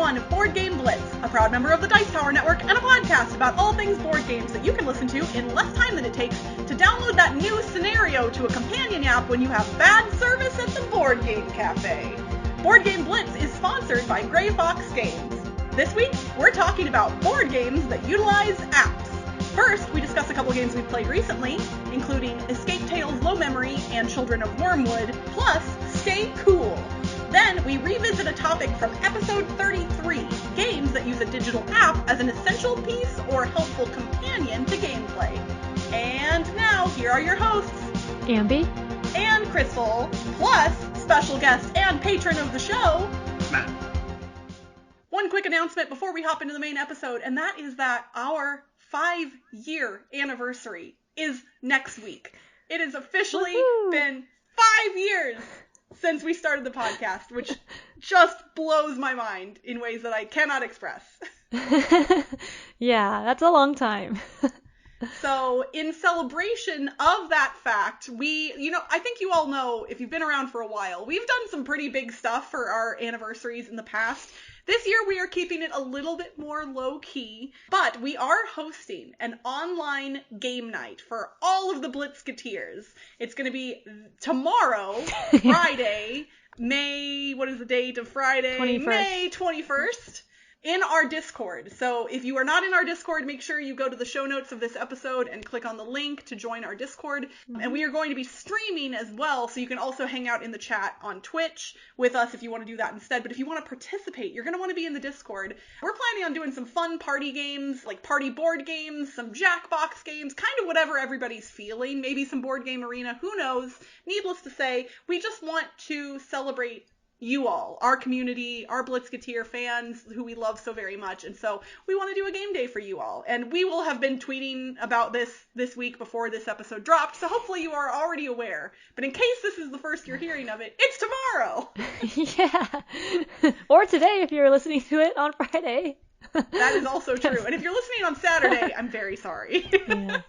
on Board Game Blitz, a proud member of the Dice Tower Network and a podcast about all things board games that you can listen to in less time than it takes to download that new scenario to a companion app when you have bad service at the Board Game Cafe. Board Game Blitz is sponsored by Grey Fox Games. This week, we're talking about board games that utilize apps. First, we discuss a couple games we've played recently, including Escape Tales Low Memory and Children of Wyrmwood, plus Stay Cool. Then, we revisit a topic from episode 33, games that use a digital app as an essential piece or helpful companion to gameplay. And now, here are your hosts, Ambie and Crystal, plus special guest and patron of the show, Matt. One quick announcement before we hop into the main episode, and that is that our 5-year anniversary is next week. It has officially been 5 years since we started the podcast, which just blows my mind in ways that I cannot express. Yeah, that's a long time. So, in celebration of that fact, I think you all know, if you've been around for a while, we've done some pretty big stuff for our anniversaries in the past. This year, we are keeping it a little bit more low-key, but we are hosting an online game night for all of the Blitzketeers. It's going to be tomorrow, Friday, what is the date of Friday? 21st. May 21st. In our Discord. So if you are not in our Discord, make sure you go to the show notes of this episode and click on the link to join our Discord. Mm-hmm. And we are going to be streaming as well, so you can also hang out in the chat on Twitch with us if you want to do that instead. But if you want to participate, you're going to want to be in the Discord. We're planning on doing some fun party games, like party board games, some Jackbox games, kind of whatever everybody's feeling. Maybe some board game arena, who knows? Needless to say, we just want to celebrate you all, our community, our Blitzketeer fans who we love so very much. And so we want to do a game day for you all. And we will have been tweeting about this week before this episode dropped. So hopefully you are already aware. But in case this is the first you're hearing of it, it's tomorrow. Yeah. Or today if you're listening to it on Friday. That is also true. And if you're listening on Saturday, I'm very sorry. Yeah.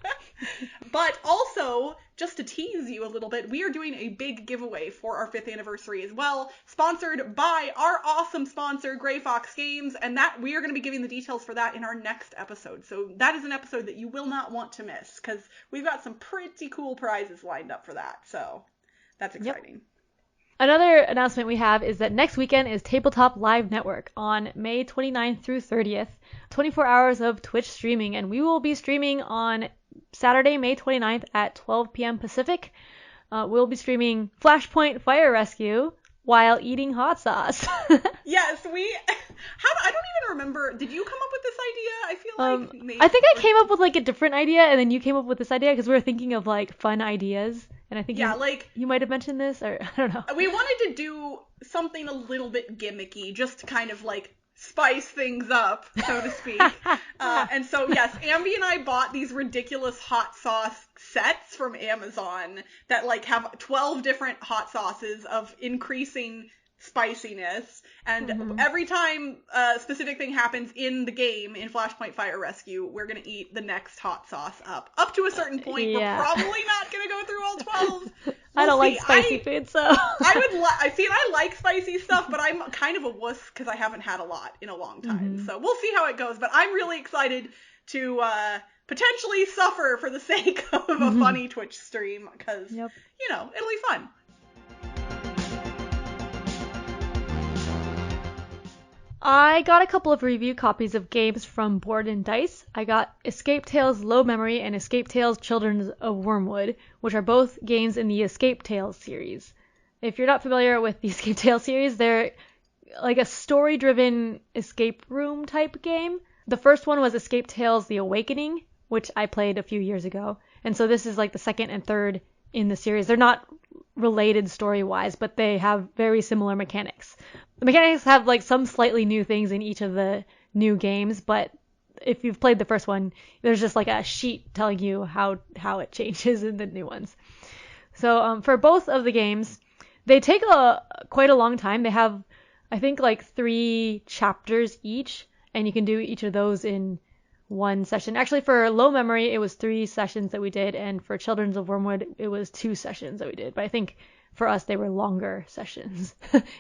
But also, just to tease you a little bit, we are doing a big giveaway for our 5th anniversary as well, sponsored by our awesome sponsor, Grey Fox Games, and that we are going to be giving the details for that in our next episode. So that is an episode that you will not want to miss, because we've got some pretty cool prizes lined up for that. So that's exciting. Yep. Another announcement we have is that next weekend is Tabletop Live Network on May 29th through 30th, 24 hours of Twitch streaming, and we will be streaming on Saturday, May 29th at 12 p.m. Pacific. We'll be streaming Flashpoint Fire Rescue while eating hot sauce. Yes, I don't even remember. Did you come up with this idea? I feel like maybe. I think I came up with like a different idea, and then you came up with this idea because we were thinking of like fun ideas. And I think you might have mentioned this, or I don't know. We wanted to do something a little bit gimmicky, just to kind of like spice things up, so to speak. And so, yes, Ambie and I bought these ridiculous hot sauce sets from Amazon that like have 12 different hot sauces of increasing spiciness, and every time a specific thing happens in the game in Flashpoint Fire Rescue, we're gonna eat the next hot sauce up to a certain point. Yeah. We're probably not gonna go through all 12. I don't like spicy food, so I like spicy stuff, but I'm kind of a wuss because I haven't had a lot in a long time. So we'll see how it goes, but I'm really excited to potentially suffer for the sake of a funny Twitch stream, because it'll be fun. I got a couple of review copies of games from Board and Dice. I got Escape Tales Low Memory and Escape Tales Children of Wyrmwood, which are both games in the Escape Tales series. If you're not familiar with the Escape Tales series, they're like a story-driven escape room type game. The first one was Escape Tales The Awakening, which I played a few years ago. And so this is like the second and third in the series. They're not related story-wise, but they have very similar mechanics. The mechanics have like some slightly new things in each of the new games, but if you've played the first one, there's just like a sheet telling you how it changes in the new ones. So for both of the games, they take quite a long time. They have, I think, like 3 chapters each, and you can do each of those in one session. Actually, for Low Memory, it was 3 sessions that we did, and for Children of Wyrmwood, it was 2 sessions that we did. But I think for us, they were longer sessions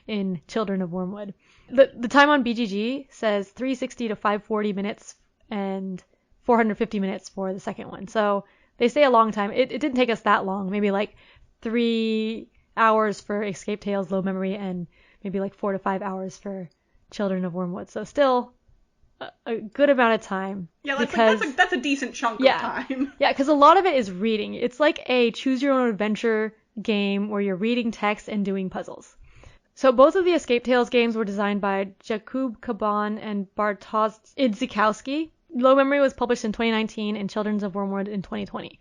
in Children of Wyrmwood. The time on BGG says 360 to 540 minutes and 450 minutes for the second one. So they say a long time. It didn't take us that long, maybe like 3 hours for Escape Tales Low Memory and maybe like 4 to 5 hours for Children of Wyrmwood. So still a good amount of time. Yeah, that's a decent chunk of time. Yeah, because a lot of it is reading. It's like a choose your own adventure game where you're reading text and doing puzzles. So both of the Escape Tales games were designed by Jakub Kaban and Bartosz Idzikowski. Low Memory was published in 2019 and Children of Wyrmwood in 2020.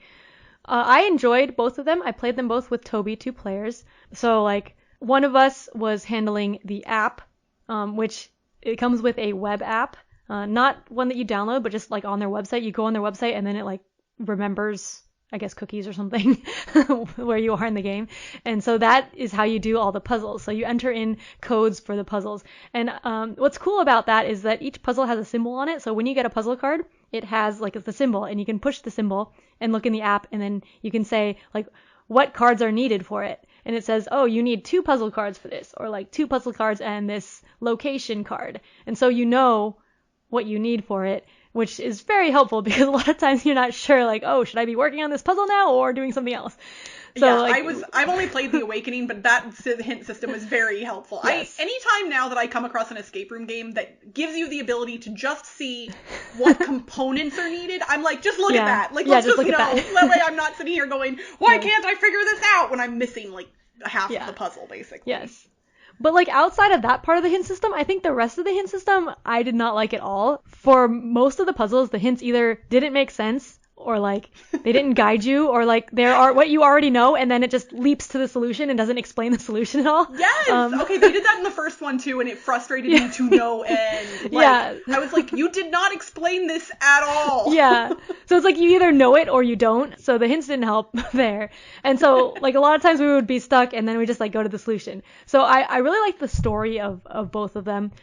I enjoyed both of them. I played them both with Toby, 2 players. So like one of us was handling the app, which it comes with a web app. Not one that you download, but just like on their website. You go on their website and then it like remembers, I guess, cookies or something where you are in the game. And so that is how you do all the puzzles. So you enter in codes for the puzzles. And what's cool about that is that each puzzle has a symbol on it. So when you get a puzzle card, it has like the symbol and you can push the symbol and look in the app and then you can say like what cards are needed for it. And it says, oh, you need 2 puzzle cards for this, or like 2 puzzle cards and this location card. And so you know what you need for it, which is very helpful because a lot of times you're not sure, like, oh, should I be working on this puzzle now or doing something else? So, yeah, like, I've only played The Awakening, but that hint system is very helpful. Yes. Anytime now that I come across an escape room game that gives you the ability to just see what components are needed, I'm like, just look at that. Like, let's just know. That way I'm not sitting here going, why can't I figure this out when I'm missing, like, half of the puzzle, basically. Yes. But like outside of that part of the hint system, I think the rest of the hint system I did not like at all. For most of the puzzles, the hints either didn't make sense or like they didn't guide you, or like there are what you already know and then it just leaps to the solution and doesn't explain the solution at all. Yes. Okay, they did that in the first one too and it frustrated me to no end. Like, I was like, you did not explain this at all. Yeah. So it's like you either know it or you don't. So the hints didn't help there. And so like a lot of times we would be stuck and then we just like go to the solution. So I really like the story of both of them,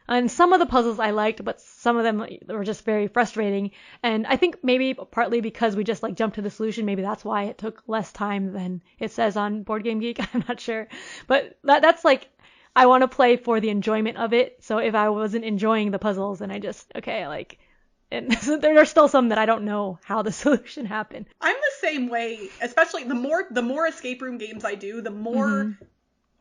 and some of the puzzles I liked, but some of them were just very frustrating. And I think maybe partly because we just like jumped to the solution, maybe that's why it took less time than it says on Board Game Geek. I'm not sure. But that's like, I want to play for the enjoyment of it. So if I wasn't enjoying the puzzles, then I just, and there are still some that I don't know how the solution happened. I'm the same way, especially the more escape room games I do, the more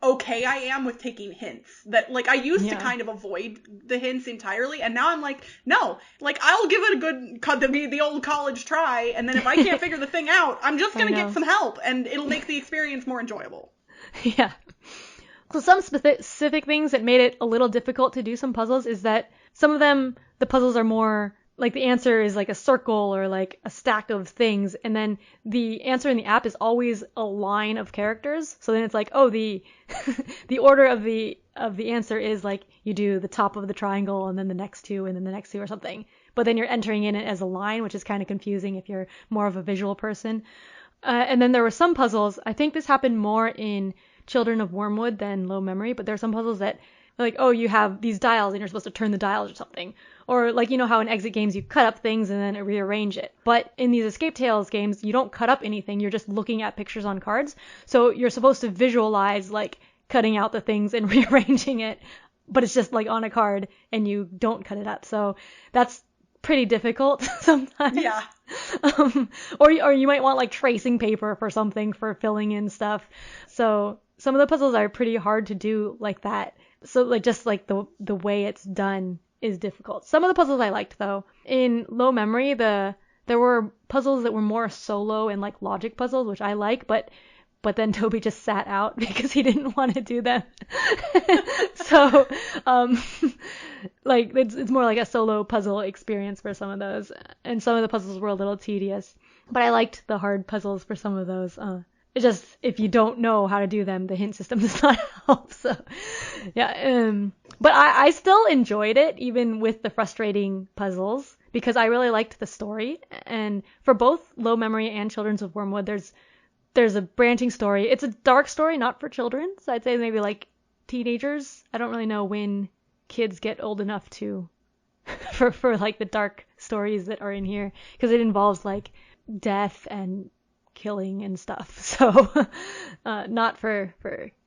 okay I am with taking hints. That like I used to kind of avoid the hints entirely, and now I'm like, no, like I'll give it a good the old college try, and then if I can't figure the thing out, I'm just gonna get some help, and it'll make the experience more enjoyable. Yeah. So some specific things that made it a little difficult to do some puzzles is that some of them, the puzzles are more like the answer is like a circle or like a stack of things, and then the answer in the app is always a line of characters. So then it's like, oh, the order of the answer is like you do the top of the triangle and then the next 2 and then the next 2 or something. But then you're entering in it as a line, which is kind of confusing if you're more of a visual person. And then there were some puzzles. I think this happened more in Children of Wyrmwood than Low Memory, but there are some puzzles that like, oh, you have these dials and you're supposed to turn the dials or something. Or like, you know how in exit games you cut up things and then rearrange it. But in these Escape Tales games, you don't cut up anything. You're just looking at pictures on cards. So you're supposed to visualize like cutting out the things and rearranging it. But it's just like on a card and you don't cut it up. So that's pretty difficult sometimes. Yeah. Or you might want like tracing paper for something for filling in stuff. So some of the puzzles are pretty hard to do like that. So like just like the way it's done is difficult. Some of the puzzles I liked though. In Low Memory, there were puzzles that were more solo and like logic puzzles, which I like, but then Toby just sat out because he didn't want to do them. So like it's more like a solo puzzle experience for some of those, and some of the puzzles were a little tedious. But I liked the hard puzzles for some of those. It's just, if you don't know how to do them, the hint system does not help. So, yeah. But I still enjoyed it, even with the frustrating puzzles, because I really liked the story. And for both Low Memory and Children of Wyrmwood, there's a branching story. It's a dark story, not for children. So I'd say maybe like teenagers. I don't really know when kids get old enough to, for like the dark stories that are in here, because it involves like death and killing and stuff. So not for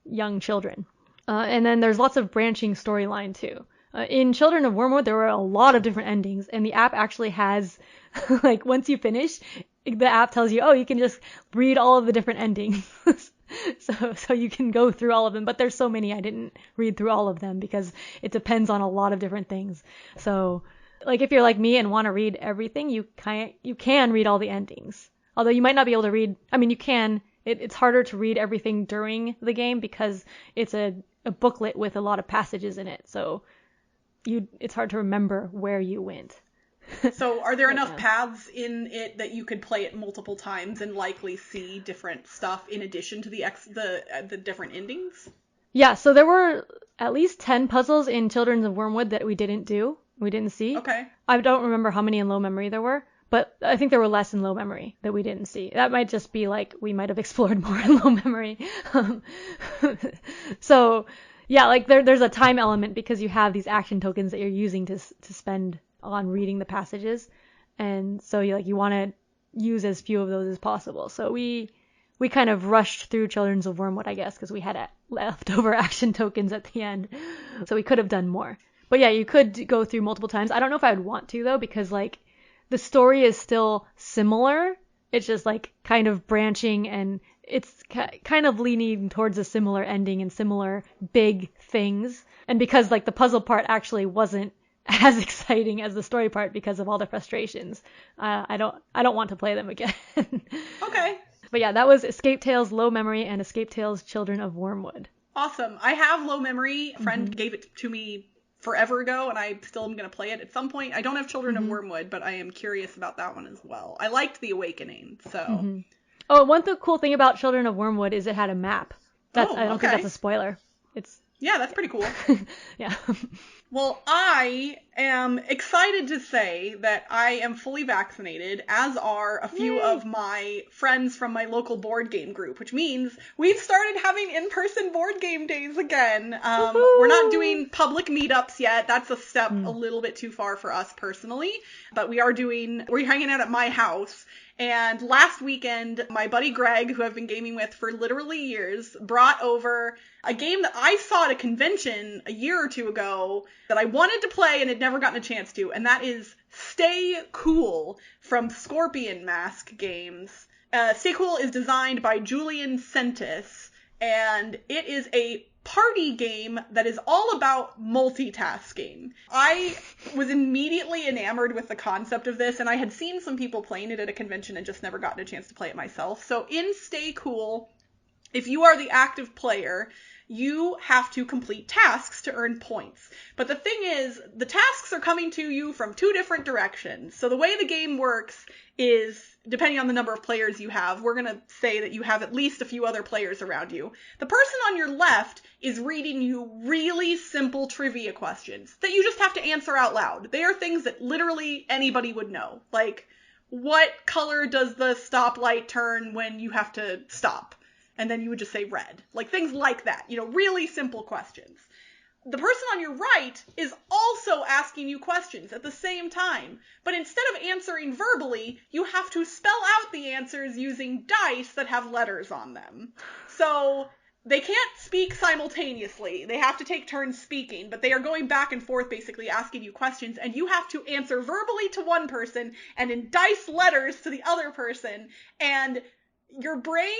young children. And then there's lots of branching storyline too. In Children of Wyrmwood, there were a lot of different endings, and the app actually has, like, once you finish, the app tells you, oh, you can just read all of the different endings. So you can go through all of them, but there's so many I didn't read through all of them because it depends on a lot of different things. So, like, if you're like me and want to read everything, you can read all the endings. Although you might not be able to read, I mean, you can. It's harder to read everything during the game because it's a booklet with a lot of passages in it. So it's hard to remember where you went. So are there enough paths in it that you could play it multiple times and likely see different stuff in addition to the different endings? Yeah, so there were at least 10 puzzles in Children of Wyrmwood that we didn't see. Okay. I don't remember how many in low memory there were, but I think there were less in low memory that we didn't see. That might just be like we might have explored more in low memory. So yeah, like there's a time element because you have these action tokens that you're using to spend on reading the passages, and so you want to use as few of those as possible. So we kind of rushed through Children of Wyrmwood, I guess, because we had leftover action tokens at the end, so we could have done more. But yeah, you could go through multiple times. I don't know if I would want to though, because like the story is still similar. It's just like kind of branching, and it's kind of leaning towards a similar ending and similar big things. And because like the puzzle part actually wasn't as exciting as the story part because of all the frustrations, I don't want to play them again. Okay. But yeah, that was Escape Tales Low Memory and Escape Tales Children of Wyrmwood. Awesome. I have Low Memory. A friend gave it to me forever ago, and I still am going to play it at some point. I don't have Children of Wyrmwood, but I am curious about that one as well. I liked The Awakening, so. Oh, one cool thing about Children of Wyrmwood is it had a map. I don't think that's a spoiler. Yeah, that's pretty cool. Yeah. Well, I am excited to say that I am fully vaccinated, as are a few of my friends from my local board game group, which means we've started having in-person board game days again. We're not doing public meetups yet. That's a step a little bit too far for us personally, but we're hanging out at my house. And last weekend, my buddy Greg, who I've been gaming with for literally years, brought over a game that I saw at a convention a year or two ago that I wanted to play and had never gotten a chance to, and that is Stay Cool from Scorpion Mask Games. Stay Cool is designed by Julian Sentis, and it is a party game that is all about multitasking. I was immediately enamored with the concept of this, and I had seen some people playing it at a convention and just never gotten a chance to play it myself. So in Stay Cool, if you are the active player, you have to complete tasks to earn points. But the thing is, the tasks are coming to you from two different directions. So the way the game works is, depending on the number of players you have, we're going to say that you have at least a few other players around you. The person on your left is reading you really simple trivia questions that you just have to answer out loud. They are things that literally anybody would know. Like, what color does the stoplight turn when you have to stop? And then you would just say red. Like, things like that. Really simple questions. The person on your right is also asking you questions at the same time. But instead of answering verbally, you have to spell out the answers using dice that have letters on them. So they can't speak simultaneously. They have to take turns speaking, but they are going back and forth basically asking you questions, and you have to answer verbally to one person and in dice letters to the other person. And your brain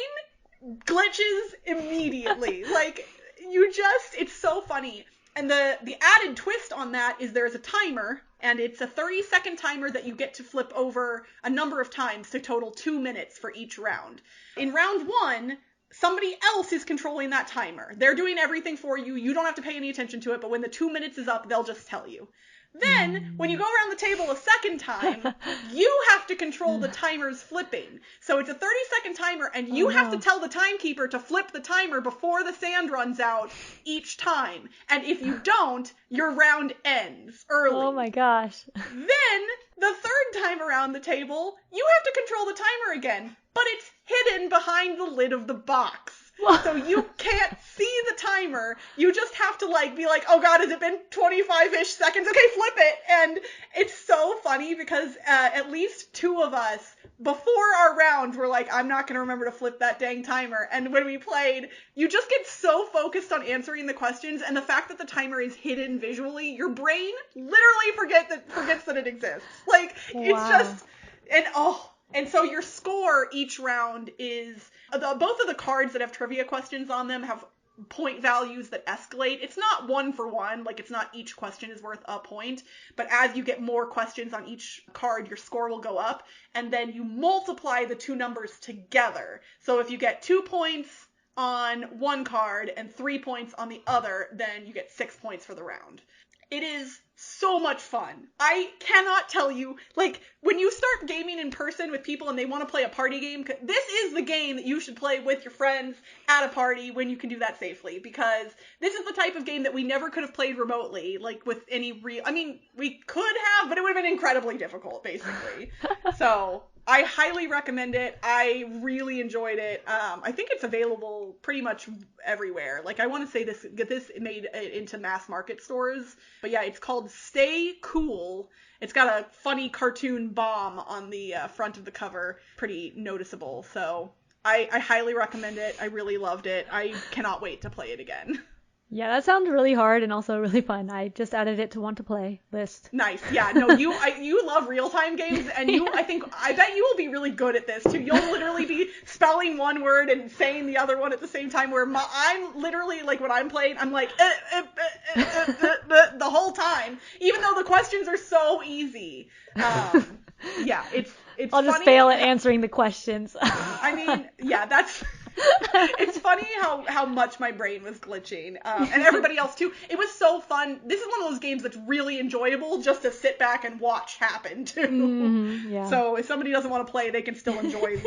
glitches immediately. Like, it's so funny. And the added twist on that is there's a timer, and it's a 30-second timer that you get to flip over a number of times to total 2 minutes for each round. In round 1, somebody else is controlling that timer. They're doing everything for you. You don't have to pay any attention to it, but when the 2 minutes is up, they'll just tell you. Then, when you go around the table a second time, you have to control the timer's flipping. So it's a 30-second timer, and you have to tell the timekeeper to flip the timer before the sand runs out each time. And if you don't, your round ends early. Oh my gosh. Then, the third time around the table, you have to control the timer again, but it's hidden behind the lid of the box. So you can't see the timer. You just have to like be like, oh god, has it been 25-ish seconds? Okay, flip it. And it's so funny because at least two of us before our rounds were like, I'm not going to remember to flip that dang timer. And when we played, you just get so focused on answering the questions, and the fact that the timer is hidden visually, your brain literally forgets that it exists. Like, it's just, and so your score each round is, both of the cards that have trivia questions on them have point values that escalate. It's not 1 for 1, like it's not each question is worth a point, but as you get more questions on each card, your score will go up, and then you multiply the two numbers together. So if you get 2 points on one card and 3 points on the other, then you get 6 points for the round. It is so much fun. I cannot tell you, like, when you start gaming in person with people and they want to play a party game, this is the game that you should play with your friends at a party when you can do that safely, because this is the type of game that we never could have played remotely, like, with any real, I mean, we could have, but it would have been incredibly difficult, basically. So, I highly recommend it. I really enjoyed it. I think it's available pretty much everywhere. Like, I want to say this made it into mass market stores. But yeah, it's called Stay Cool. It's got a funny cartoon bomb on the front of the cover. Pretty noticeable. So I highly recommend it. I really loved it. I cannot wait to play it again. Yeah, that sounds really hard and also really fun. I just added it to want to play list. Nice. Yeah, no, you love real-time games, and I bet you will be really good at this too. You'll literally be spelling one word and saying the other one at the same time, where I'm literally, like, when I'm playing, I'm like, the whole time, even though the questions are so easy. Yeah, it's I'll just funny. fail at answering the questions. I mean, yeah, that's... It's funny how much my brain was glitching, and everybody else too. It was so fun. This is one of those games that's really enjoyable just to sit back and watch happen too. Yeah. So if somebody doesn't want to play, they can still enjoy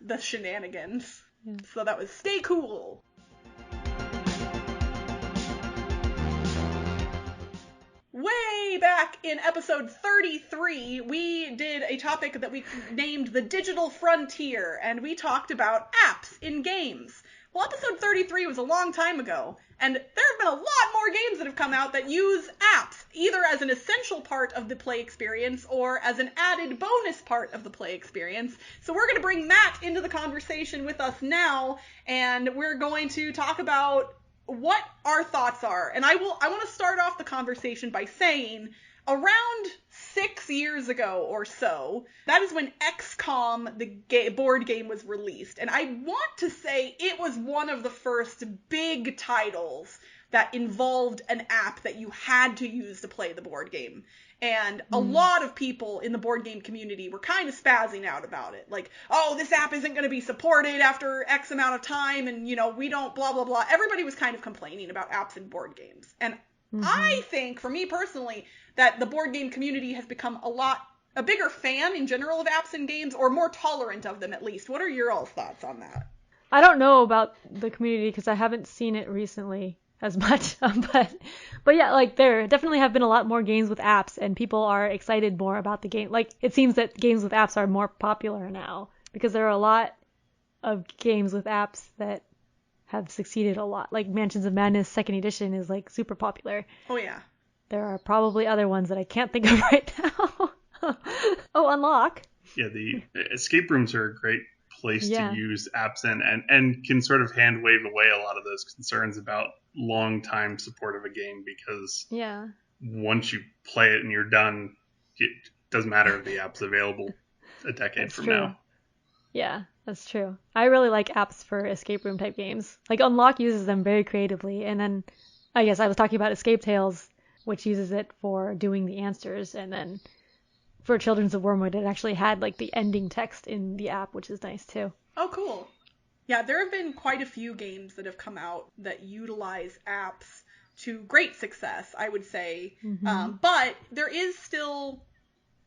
the shenanigans. Yeah. So that was Stay Cool. Way back in episode 33, we did a topic that we named the Digital Frontier, and we talked about apps in games. Well, episode 33 was a long time ago, and there have been a lot more games that have come out that use apps, either as an essential part of the play experience or as an added bonus part of the play experience. So we're going to bring Matt into the conversation with us now, and we're going to talk about what our thoughts are. And I want to start off the conversation by saying, around 6 years ago or so, that is when XCOM, the board game, was released. And I want to say it was one of the first big titles that involved an app that you had to use to play the board game. And a lot of people in the board game community were kind of spazzing out about it. Like, oh, this app isn't going to be supported after X amount of time, and, you know, we don't blah, blah, blah. Everybody was kind of complaining about apps in board games. And I think, for me personally, that the board game community has become a bigger fan in general of apps in games, or more tolerant of them at least. What are your all's thoughts on that? I don't know about the community because I haven't seen it recently as much, but yeah, like, there definitely have been a lot more games with apps, and people are excited more about the game. Like, it seems that games with apps are more popular now because there are a lot of games with apps that have succeeded a lot. Like, Mansions of Madness 2nd edition is, like, super popular. Oh yeah. There are probably other ones that I can't think of right now. Oh, Unlock. Yeah, the escape rooms are a great place to use apps in, and can sort of hand wave away a lot of those concerns about long time support of a game, because once you play it and you're done, it doesn't matter if the app's available a decade from now. Yeah, that's true. I really like apps for escape room type games. Like, Unlock uses them very creatively, and then I guess I was talking about Escape Tales, which uses it for doing the answers, and then for Children's of Wyrmwood, it actually had, like, the ending text in the app, which is nice too. Oh, cool. Yeah, there have been quite a few games that have come out that utilize apps to great success, I would say. But there is still,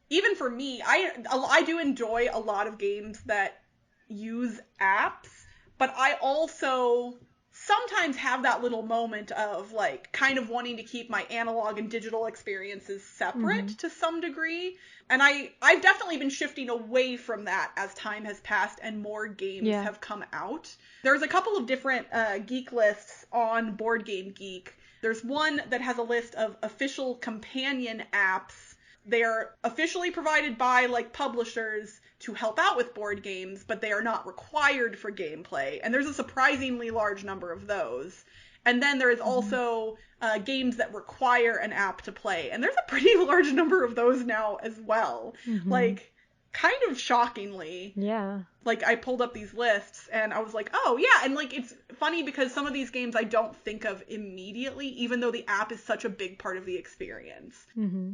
even for me, I do enjoy a lot of games that use apps, but I also sometimes have that little moment of like kind of wanting to keep my analog and digital experiences separate to some degree. And I've definitely been shifting away from that as time has passed and more games have come out. There's a couple of different geek lists on Board Game Geek. There's one that has a list of official companion apps. They are officially provided by like publishers to help out with board games, but they are not required for gameplay. And there's a surprisingly large number of those. And then there is also games that require an app to play. And there's a pretty large number of those now as well. Like, kind of shockingly. Yeah. Like, I pulled up these lists and I was like, oh, yeah. And, like, it's funny because some of these games I don't think of immediately, even though the app is such a big part of the experience.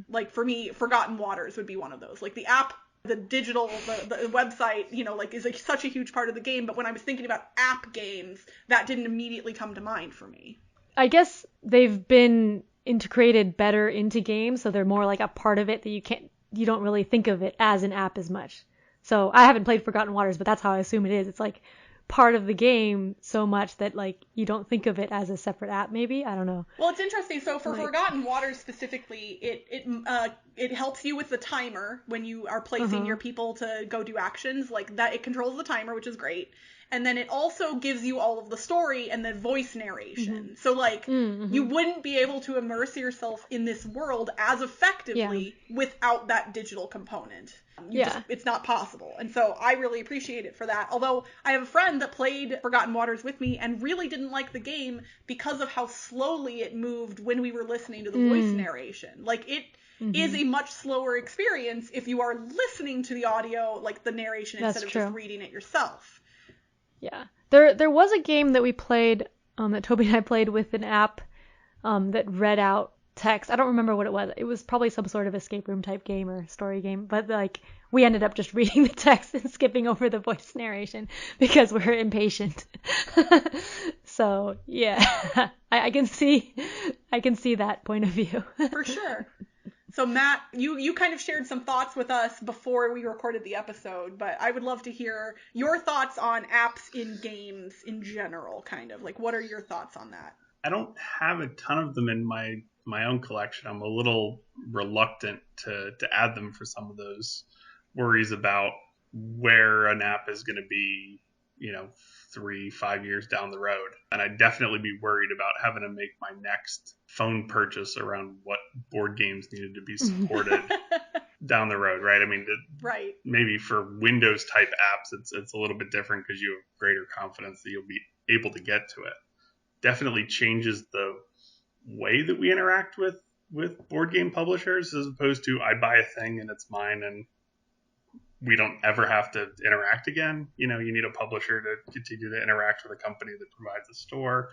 Like, for me, Forgotten Waters would be one of those. Like, the app, the digital, the website, you know, like, is like such a huge part of the game. But when I was thinking about app games, that didn't immediately come to mind for me. I guess they've been integrated better into games, so they're more like a part of it that you don't really think of it as an app as much. So I haven't played Forgotten Waters, but that's how I assume it is. It's like part of the game so much that like you don't think of it as a separate app maybe. I don't know. Well, it's interesting. So for Forgotten Waters specifically, it helps you with the timer when you are placing your people to go do actions. Like that, it controls the timer, which is great. And then it also gives you all of the story and the voice narration. So, like, you wouldn't be able to immerse yourself in this world as effectively without that digital component. It's not possible. And so I really appreciate it for that. Although I have a friend that played Forgotten Waters with me and really didn't like the game because of how slowly it moved when we were listening to the voice narration. Like, it is a much slower experience if you are listening to the audio, like the narration, instead of just reading it yourself. Yeah. There was a game that we played, that Toby and I played with an app that read out text. I don't remember what it was. It was probably some sort of escape room type game or story game, but like we ended up just reading the text and skipping over the voice narration because we're impatient. So yeah, I can see that point of view. For sure. So Matt, you kind of shared some thoughts with us before we recorded the episode, but I would love to hear your thoughts on apps in games in general, kind of. Like, what are your thoughts on that? I don't have a ton of them in my own collection. I'm a little reluctant to add them for some of those worries about where an app is going to be, 3-5 years down the road. And I'd definitely be worried about having to make my next phone purchase around what board games needed to be supported down the road, right? I mean, maybe for Windows type apps, it's a little bit different because you have greater confidence that you'll be able to get to it. Definitely changes the way that we interact with board game publishers as opposed to I buy a thing and it's mine and we don't ever have to interact again. You need a publisher to continue to interact with a company that provides a store,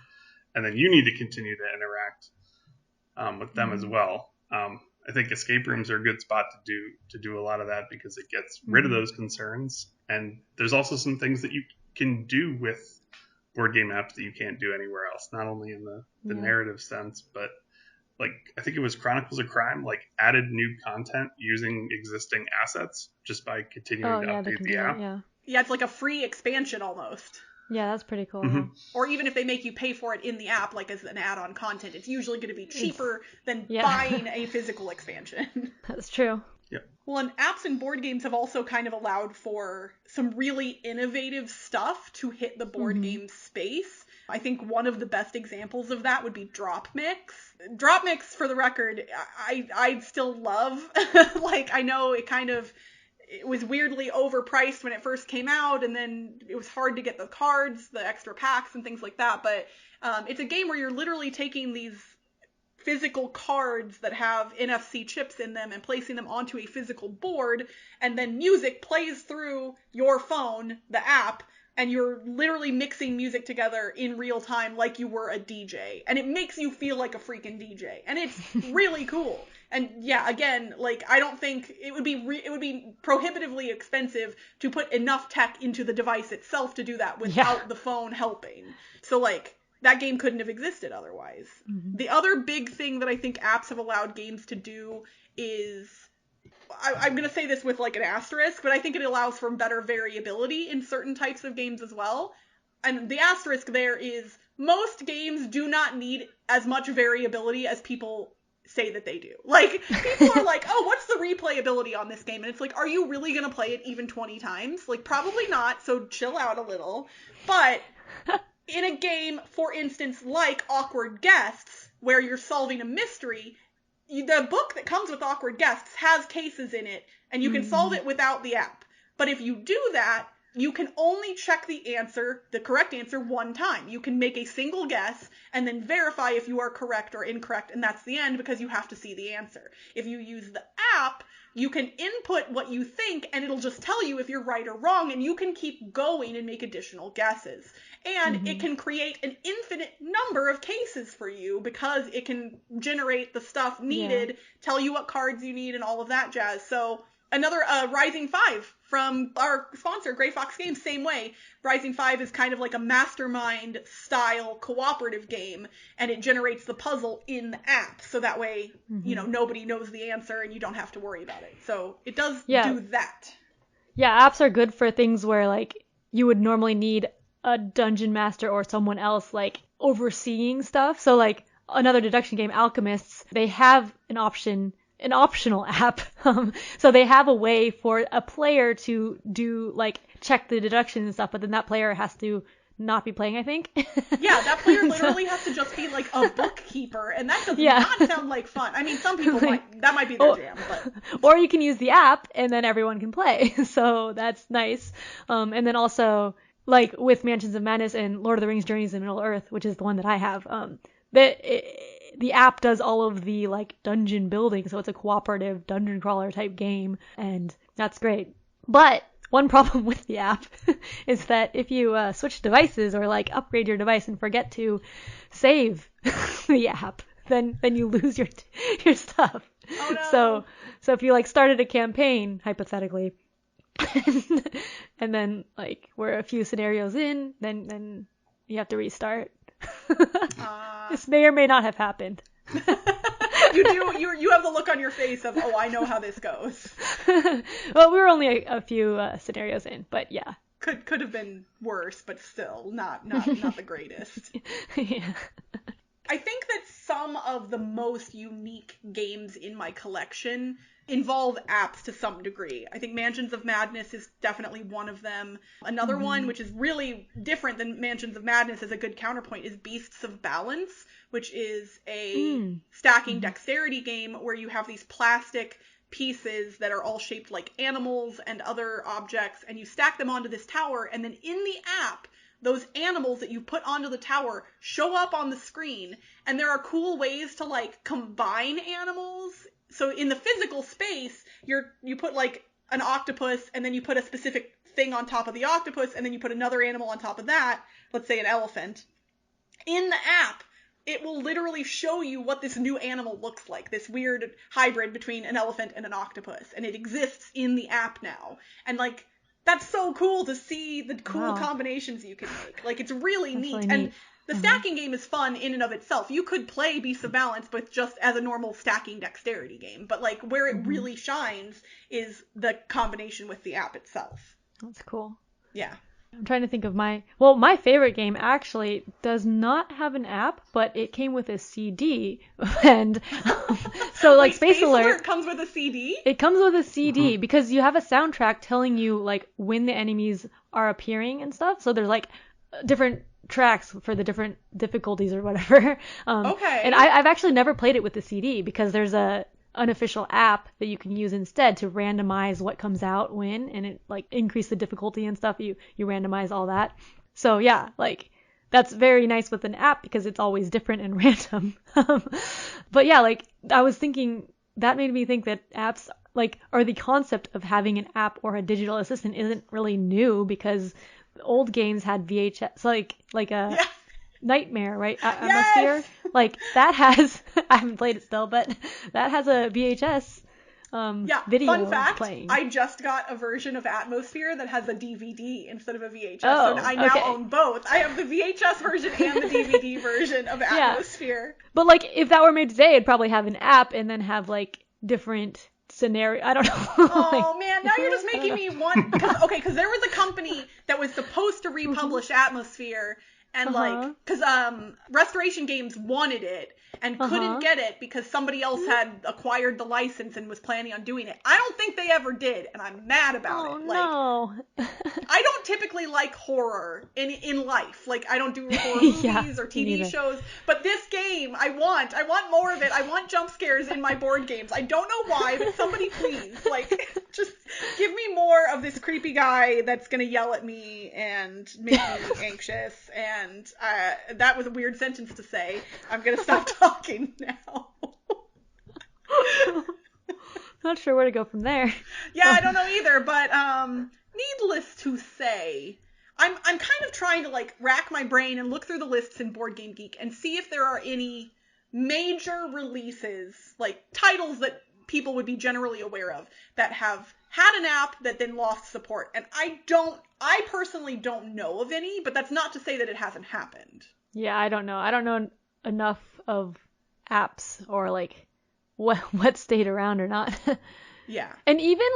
and then you need to continue to interact with them as well. I think escape rooms are a good spot to do a lot of that because it gets rid of those concerns. And there's also some things that you can do with board game apps that you can't do anywhere else, not only in the narrative sense, but like I think it was Chronicles of Crime, like added new content using existing assets just by continuing to update the app. Yeah, it's like a free expansion almost. Yeah, that's pretty cool. Yeah. Or even if they make you pay for it in the app, like as an add-on content, it's usually going to be cheaper than buying a physical expansion. That's true. Yeah. Well, and apps and board games have also kind of allowed for some really innovative stuff to hit the board game space. I think one of the best examples of that would be DropMix. DropMix, for the record, I still love. Like, I know it was weirdly overpriced when it first came out, and then it was hard to get the cards, the extra packs, and things like that. But it's a game where you're literally taking these physical cards that have NFC chips in them and placing them onto a physical board, and then music plays through your phone, the app, and you're literally mixing music together in real time like you were a DJ. And it makes you feel like a freaking DJ. And it's really cool. And yeah, again, like, I don't think it would be prohibitively expensive to put enough tech into the device itself to do that without the phone helping. So, like, that game couldn't have existed otherwise. The other big thing that I think apps have allowed games to do is, I'm going to say this with like an asterisk, but I think it allows for better variability in certain types of games as well. and the asterisk there is most games do not need as much variability as people say that they do. Like, people are like, oh, what's the replayability on this game? And it's like, are you really going to play it even 20 times? Like, probably not, so chill out a little. But in a game, for instance, like Awkward Guests, where you're solving a mystery, the book that comes with Awkward Guests has cases in it, and you can solve it without the app. But if you do that, you can only check the correct answer one time. You can make a single guess and then verify if you are correct or incorrect, and that's the end because you have to see the answer. If you use the app, you can input what you think, and it'll just tell you if you're right or wrong, and you can keep going and make additional guesses. And it can create an infinite number of cases for you because it can generate the stuff needed, tell you what cards you need, and all of that jazz. So another Rising 5 from our sponsor, Gray Fox Games, same way. Rising 5 is kind of like a mastermind style cooperative game, and it generates the puzzle in the app. So that way, you know, nobody knows the answer and you don't have to worry about it. So it does do that. Yeah, apps are good for things where, like, you would normally need a dungeon master or someone else, like, overseeing stuff. So, like, another deduction game, Alchemists, they have an optional app. So they have a way for a player to do, like, check the deductions and stuff, but then that player has to not be playing, I think. Yeah, that player literally has to just be, like, a bookkeeper, and that does not sound like fun. I mean, some people that might be their jam, but... Or you can use the app, and then everyone can play, so that's nice. And then also, like, with Mansions of Madness and Lord of the Rings Journeys in Middle-earth, which is the one that I have, the app does all of the, like, dungeon building, so it's a cooperative dungeon crawler type game, and that's great. But one problem with the app is that if you switch devices or, like, upgrade your device and forget to save the app, then you lose your stuff. Oh, no. So if you, like, started a campaign, hypothetically, and then, like, we're a few scenarios in, then you have to restart. This may or may not have happened. You have the look on your face of, oh, I know how this goes. Well, we were only a few scenarios in, but yeah. Could have been worse, but still not the greatest. Yeah. I think that some of the most unique games in my collection involve apps to some degree. I think Mansions of Madness is definitely one of them. Another one, which is really different than Mansions of Madness as a good counterpoint, is Beasts of Balance, which is a stacking dexterity game where you have these plastic pieces that are all shaped like animals and other objects, and you stack them onto this tower, and then in the app, those animals that you put onto the tower show up on the screen, and there are cool ways to, like, combine animals. So in the physical space, you put, like, an octopus, and then you put a specific thing on top of the octopus, and then you put another animal on top of that, let's say an elephant. In the app, it will literally show you what this new animal looks like, this weird hybrid between an elephant and an octopus, and it exists in the app now. And, like, that's so cool to see the cool combinations you can make. Like, it's really neat. Really and neat. the stacking game is fun in and of itself. You could play Beasts of Balance, but just as a normal stacking dexterity game. But, like, where it really shines is the combination with the app itself. That's cool. Yeah. I'm trying to think of my favorite game actually does not have an app, but it came with a CD. And so, like, Space Alert comes with a CD? It comes with a CD because you have a soundtrack telling you, like, when the enemies are appearing and stuff. So there's, like, different tracks for the different difficulties or whatever. Okay. And I've actually never played it with the CD because there's a unofficial app that you can use instead to randomize what comes out when, and it, like, increase the difficulty and stuff. You randomize all that. So yeah, like, that's very nice with an app because it's always different and random. But yeah, like, I was thinking, that made me think that apps, like, or the concept of having an app or a digital assistant isn't really new because old games had VHS, like a Nightmare, right? Atmosfear. Like, that has, I haven't played it still, but that has a VHS video fun fact, playing. I just got a version of Atmosfear that has a DVD instead of a VHS, so I now own both. I have the VHS version and the DVD version of Atmosfear. But, like, if that were made today, it'd probably have an app and then have, like, different scenario. I don't know. Oh man, now you're just making me want, because there was a company that was supposed to republish Atmosfear, and because Restoration Games wanted it and couldn't get it because somebody else had acquired the license and was planning on doing it. I don't think they ever did, and I'm mad about it. No. I don't typically like horror in life. Like, I don't do horror movies or TV shows, but this game, I want more of it. I want jump scares in my board games. I don't know why, but somebody please, just give me more of this creepy guy that's gonna yell at me and make me anxious. And that was a weird sentence to say. I'm gonna stop talking now. Not sure where to go from there. Yeah, I don't know either, but needless to say, I'm kind of trying to rack my brain and look through the lists in Board Game Geek and see if there are any major releases, titles that people would be generally aware of that have had an app that then lost support. And I personally don't know of any, but that's not to say that it hasn't happened. Yeah, I don't know. I don't know enough of apps or what stayed around or not. Yeah. And even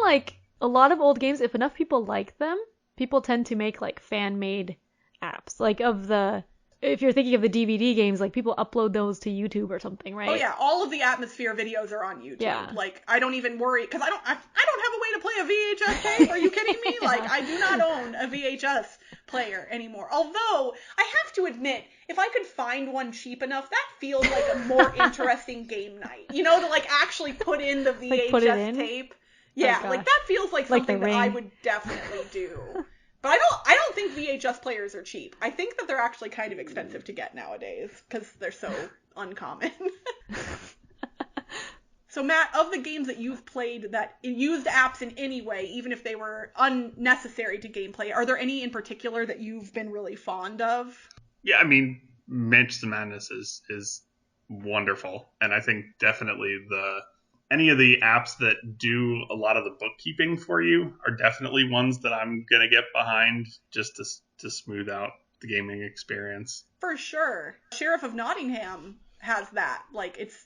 a lot of old games, if enough people like them, people tend to make fan-made apps. If you're thinking of the DVD games, people upload those to YouTube or something, right? Oh yeah, all of the Atmosfear videos are on YouTube. Yeah. I don't even worry, because I don't have a way to play a VHS tape. Are you kidding me? I do not own a VHS player anymore. Although, I have to admit, if I could find one cheap enough, that feels like a more interesting game night. To actually put in the VHS tape. Yeah, that feels like something that I would definitely do. But I don't think VHS players are cheap. I think that they're actually kind of expensive to get nowadays because they're so uncommon. So Matt, of the games that you've played that used apps in any way, even if they were unnecessary to gameplay, are there any in particular that you've been really fond of? Yeah, I mean, Mansions of Madness is wonderful, and I think definitely any of the apps that do a lot of the bookkeeping for you are definitely ones that I'm going to get behind just to smooth out the gaming experience. For sure. Sheriff of Nottingham has that.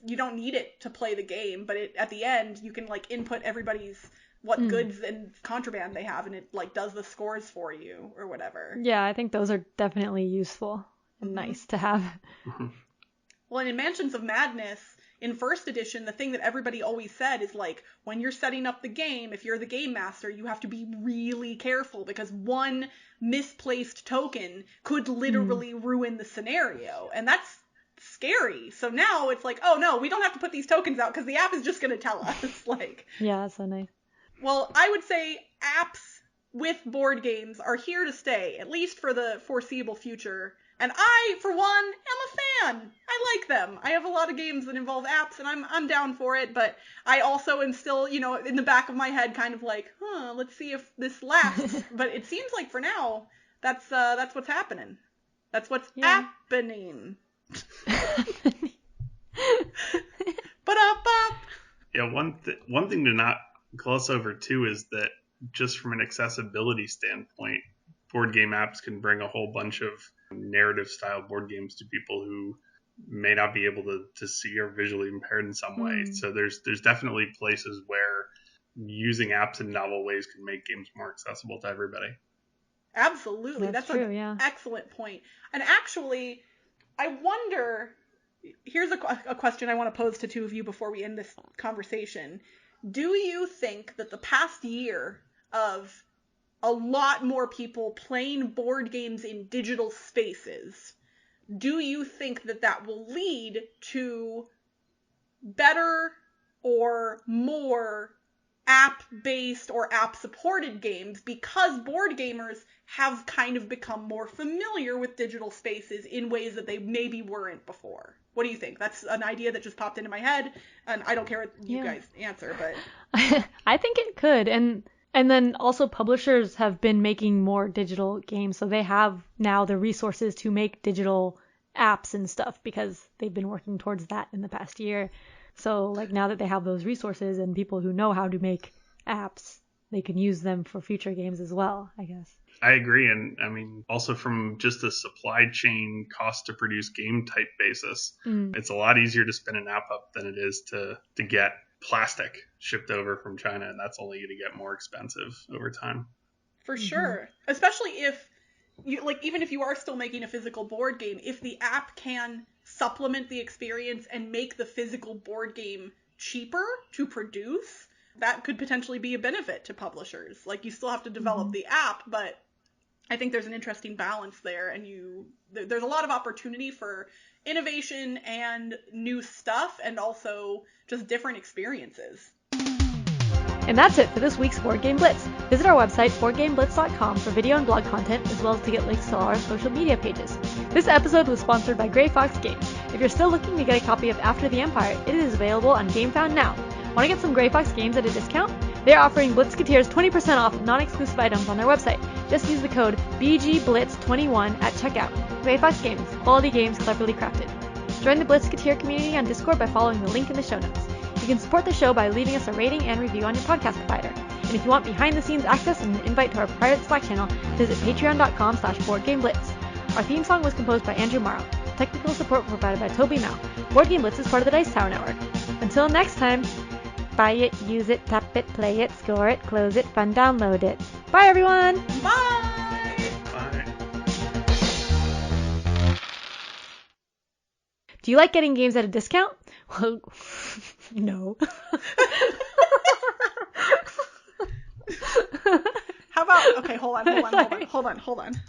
You don't need it to play the game, but at the end, you can input everybody's what goods and contraband they have, and it does the scores for you or whatever. Yeah, I think those are definitely useful and nice to have. Mm-hmm. Well, and in Mansions of Madness, in first edition, the thing that everybody always said is when you're setting up the game, if you're the game master, you have to be really careful because one misplaced token could literally ruin the scenario. And that's scary. So now it's oh no, we don't have to put these tokens out because the app is just going to tell us. Yeah, that's so nice. Well, I would say apps with board games are here to stay, at least for the foreseeable future. And I, for one, am a fan. I like them. I have a lot of games that involve apps, and I'm down for it. But I also am still, in the back of my head, kind of let's see if this lasts. But it seems like for now, that's what's happening. That's what's happening. Ba-da-ba. Yeah, one thing to not gloss over too is that just from an accessibility standpoint, board game apps can bring a whole bunch of narrative style board games to people who may not be able to see or visually impaired in some way. So there's definitely places where using apps in novel ways can make games more accessible to everybody. Absolutely. That's true, an excellent point. And actually, I wonder, here's a question I want to pose to two of you before we end this conversation. Do you think that the past year of a lot more people playing board games in digital spaces, do you think that will lead to better or more app-based or app-supported games because board gamers have kind of become more familiar with digital spaces in ways that they maybe weren't before? What do you think? That's an idea that just popped into my head, and I don't care what you guys answer, but... I think it could, and then also publishers have been making more digital games, so they have now the resources to make digital apps and stuff because they've been working towards that in the past year. So now that they have those resources and people who know how to make apps, they can use them for future games as well, I guess. I agree. And I mean, also from just a supply chain cost to produce game type basis, it's a lot easier to spin an app up than it is to get plastic shipped over from China, and that's only going to get more expensive over time. For sure. Especially if you, like, even if you are still making a physical board game, if the app can supplement the experience and make the physical board game cheaper to produce, that could potentially be a benefit to publishers. Like, you still have to develop the app, but I think there's an interesting balance there, and there's a lot of opportunity for innovation and new stuff, and also just different experiences. And that's it for this week's Board Game Blitz. Visit our website, boardgameblitz.com, for video and blog content, as well as to get links to all our social media pages. This episode was sponsored by Grey Fox Games. If you're still looking to get a copy of After the Empire, it is available on GameFound now. Want to get some Grey Fox games at a discount? They're offering Blitzketeers 20% off non-exclusive items on their website. Just use the code BGBLITZ21 at checkout. Grey Fox Games, quality games cleverly crafted. Join the Blitzketeer community on Discord by following the link in the show notes. You can support the show by leaving us a rating and review on your podcast provider. And if you want behind-the-scenes access and an invite to our private Slack channel, visit patreon.com/BoardGameBlitz. Our theme song was composed by Andrew Morrow. Technical support provided by Toby Mao. Board Game Blitz is part of the Dice Tower Network. Until next time, buy it, use it, tap it, play it, score it, close it, fun, download it. Bye, everyone! Bye! Bye. Do you like getting games at a discount? Well, no. How about, okay, hold on.